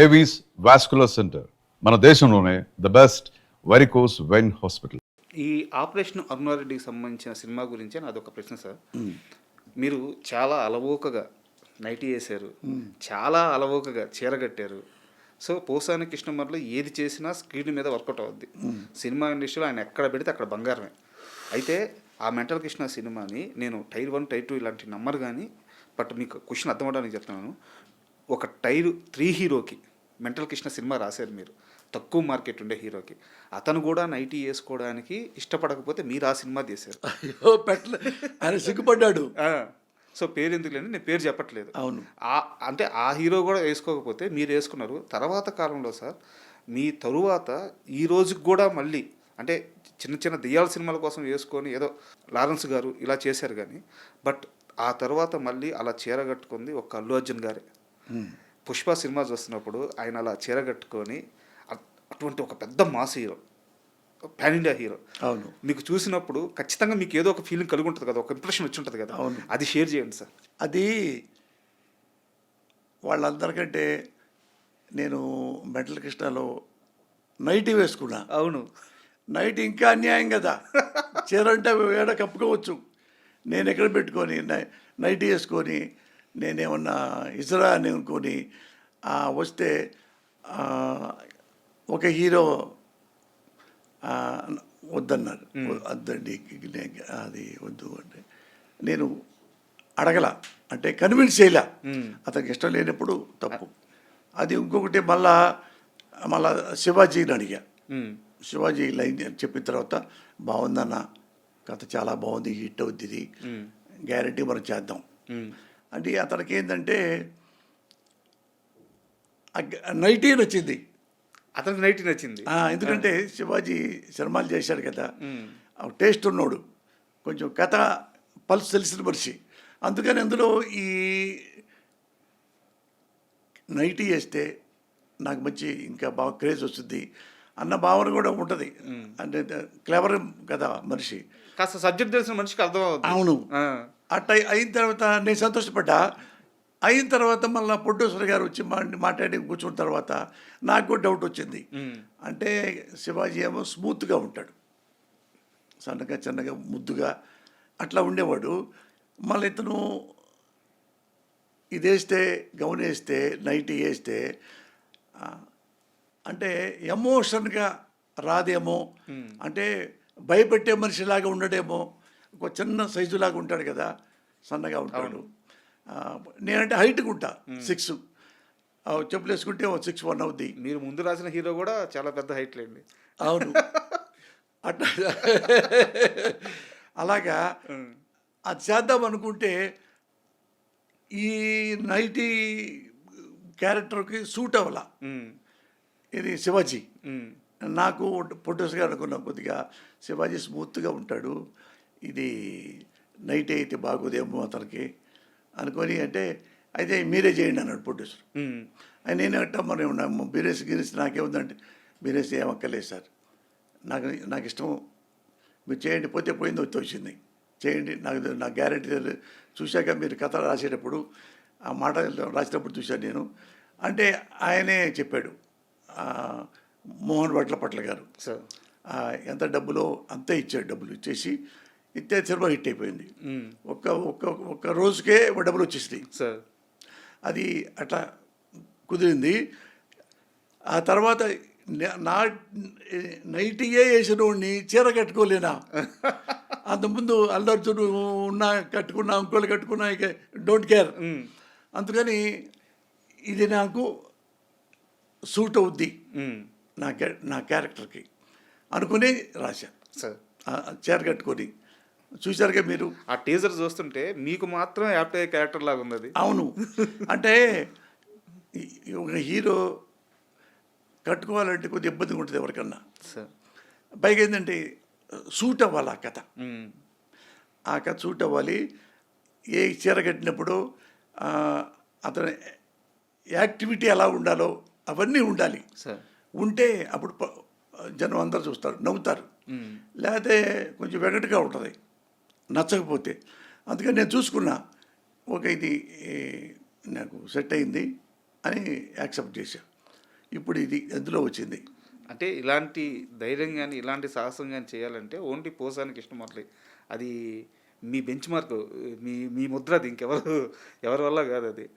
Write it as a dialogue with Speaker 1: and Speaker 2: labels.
Speaker 1: Avis vascular centre మన దేశంలోనే the best varicose vein hospital.
Speaker 2: ఈ ఆపరేషన్ అరుణారెడ్డికి సంబంధించిన సినిమా గురించి నాదొక ప్రశ్న సార్. మీరు చాలా అలవోకగా నైటీ వేశారు, చాలా అలవోకగా చీర కట్టారు. సో పోసాని కృష్ణమర్లో ఏది చేసినా స్క్రీన్ మీద వర్కౌట్ అవుద్ది. సినిమా ఇండస్ట్రీలో ఆయన ఎక్కడ పెడితే అక్కడ బంగారమే. అయితే ఆ మెంటల్ కృష్ణ సినిమాని నేను టైర్ 1 టైర్ 2 ఇలాంటి నమ్మరు, కానీ బట్ మీకు క్వశ్చన్ అర్థం అవడానికి చెప్తున్నాను. ఒక టైర్ 3 హీరోకి మెంటల్ కృష్ణ సినిమా రాశారు మీరు, తక్కువ మార్కెట్ ఉండే హీరోకి. అతను కూడా నైటీ వేసుకోవడానికి ఇష్టపడకపోతే మీరు ఆ సినిమా తీశారు.
Speaker 3: అయ్యో పెట్టలే, ఆయన సిగ్గుపడ్డాడు.
Speaker 2: సో పేరు ఎందుకు లేని నేను పేరు చెప్పట్లేదు.
Speaker 3: అవును,
Speaker 2: అంటే ఆ హీరో కూడా వేసుకోకపోతే మీరు వేసుకున్నారు. తర్వాత కాలంలో సార్ మీ తరువాత ఈ రోజుకి కూడా మళ్ళీ అంటే చిన్న చిన్న దెయ్యాల సినిమాల కోసం వేసుకొని ఏదో లారెన్స్ గారు ఇలా చేశారు, కానీ బట్ ఆ తర్వాత మళ్ళీ అలా చీర కట్టుకుంది ఒక అల్లు అర్జున్ గారే. పుష్ప సినిమా చూస్తున్నప్పుడు ఆయన అలా చీర కట్టుకొని అటువంటి ఒక పెద్ద mass hero, pan India hero.
Speaker 3: అవును,
Speaker 2: మీకు చూసినప్పుడు ఖచ్చితంగా మీకు ఏదో ఒక ఫీలింగ్ కలిగి ఉంటుంది కదా, ఒక ఇంప్రెషన్ వచ్చి ఉంటుంది కదా.
Speaker 3: అవును,
Speaker 2: అది షేర్ చేయండి సార్.
Speaker 3: అది వాళ్ళందరికంటే నేను మెంటల్ కృష్ణలో నైటీ వేసుకున్నా.
Speaker 2: అవును,
Speaker 3: నైట్ ఇంకా అన్యాయం కదా, చీర అంటే ఏడ కప్పుకోవచ్చు. నేను ఎక్కడ పెట్టుకొని నైటీ వేసుకొని నేనేమన్నా ఇసరా అని అనుకొని వస్తే ఒక హీరో వద్దన్నారు. వద్దండి, అది వద్దు అంటే నేను అడగల, అంటే కన్విన్స్ చేయలే. అతనికి ఇష్టం లేనప్పుడు తప్పు. అది ఇంకొకటి మళ్ళా శివాజీని అడిగా. శివాజీ లైన్ చెప్పిన తర్వాత బాగుందన్న, కథ చాలా బాగుంది, హిట్ అవుద్ది, ఇది గ్యారంటీ మనం చేద్దాం అంటే అతనికి ఏంటంటే నైటీ నచ్చింది.
Speaker 2: అతనికి నైటీ నచ్చింది.
Speaker 3: ఎందుకంటే శివాజీ సినిమాలు చేశాడు కదా, టేస్ట్ ఉన్నాడు, కొంచెం కథ పల్స్ తెలిసిన మనిషి. అందుకని అందులో ఈ నైటీ వేస్తే నాకు మంచి ఇంకా బాగా క్రేజ్ వస్తుంది అన్న భావన కూడా ఉంటుంది. అంటే క్లెవర్ కదా మనిషి,
Speaker 2: కాస్త సబ్జెక్ట్ తెలిసిన మనిషికి అర్థం అవుతుంది.
Speaker 3: అవును, అట్లా అయిన తర్వాత నేను సంతోషపడ్డా. అయిన తర్వాత మళ్ళీ ప్రొడ్యూసర్ గారు వచ్చి మాట్లాడి కూర్చున్న తర్వాత నాకు కూడా డౌట్ వచ్చింది. అంటే శివాజీ ఏమో స్మూత్గా ఉంటాడు, సన్నగా చిన్నగా ముద్దుగా అట్లా ఉండేవాడు. మళ్ళీ ఇతను ఇది వేస్తే, గౌన్ వేస్తే, నైటీ వేస్తే అంటే ఎమోషన్గా రాదేమో, అంటే భయపెట్టే మనిషిలాగా ఉండడేమో. ఒక చిన్న సైజులాగా ఉంటాడు కదా, సన్నగా ఉంటాడు. నేనంటే హైట్గా ఉంటా, 6, చెప్పులు వేసుకుంటే 6'1" అవుద్ది.
Speaker 2: మీరు ముందు రాసిన హీరో కూడా చాలా పెద్ద హైట్ లేండి.
Speaker 3: అవును, అట్లా అలాగా అది చేద్దాం అనుకుంటే ఈ నైటీ క్యారెక్టర్కి సూట్ అవ్వాల. ఇది శివాజీ. నాకు ప్రొడ్యూసర్గా అనుకున్నాం, కొద్దిగా శివాజీ స్మూత్గా ఉంటాడు, ఇది నైట్ అయితే బాగోదేమో అతనికి అనుకొని, అంటే అయితే మీరే చేయండి అన్నాడు ప్రొడ్యూసర్. నేనేట మరి బీరేసి గిరేసి నాకేముందంటే, బీరేసి ఏమక్కర్లేదు సార్, నాకు ఇష్టం, మీరు చేయండి, పోతే పోయింది వచ్చింది, చేయండి, నాకు గ్యారెంటీ చూశాక మీరు కథ రాసేటప్పుడు ఆ మాట రాసేటప్పుడు చూశాను నేను అంటే. ఆయనే చెప్పాడు, మోహన్ వడ్లపట్ల గారు, ఎంత డబ్బులో అంతే ఇచ్చాడు. డబ్బులు ఇచ్చేసి సినిమా హిట్ అయిపోయింది. ఒక్క రోజుకే డబ్బులు వచ్చేసింది సార్. అది అట్లా కుదిరింది. ఆ తర్వాత నా నైటీయే వేసిన వాడిని చీర కట్టుకోలేనా? అంతకుముందు అల్లు అర్జున్ ఉన్నా కట్టుకున్నా, ఇంకోళ్ళు కట్టుకున్నా, ఇక డోంట్ కేర్. అందుకని ఇది నాకు సూట్ అవుద్ది నా క్యారెక్టర్కి అనుకుని రాశా సార్. చీర కట్టుకొని చూశారుగా మీరు,
Speaker 2: ఆ టీజర్ చూస్తుంటే మీకు మాత్రం యాప్ట్ అయ్యే క్యారెక్టర్ లాగా ఉంది అది.
Speaker 3: అవును, అంటే ఒక హీరో కట్టుకోవాలంటే కొద్దిగా ఇబ్బందిగా ఉంటుంది ఎవరికన్నా. పైగా ఏంటంటే సూట్ అవ్వాలి ఆ కథ, ఆ కథ సూట్ అవ్వాలి. ఏ చీర కట్టినప్పుడు అతని యాక్టివిటీ ఎలా ఉండాలో అవన్నీ ఉండాలి. ఉంటే అప్పుడు జనం అందరూ చూస్తారు, నవ్వుతారు. లేకపోతే కొంచెం వెగటుగా ఉంటుంది నచ్చకపోతే. అందుకని నేను చూసుకున్నా, ఓకే ఇది నాకు సెట్ అయింది అని యాక్సెప్ట్ చేశా. ఇప్పుడు ఇది ఎందులో వచ్చింది.
Speaker 2: అంటే ఇలాంటి ధైర్యం కానీ ఇలాంటి సాహసం కానీ చేయాలంటే ఓన్లీ పోసాని కృష్ణమురళి అది మీ బెంచ్ మార్క్, మీ మీ ముద్ర, అది ఇంకెవరు ఎవరి వల్ల కాదు అది.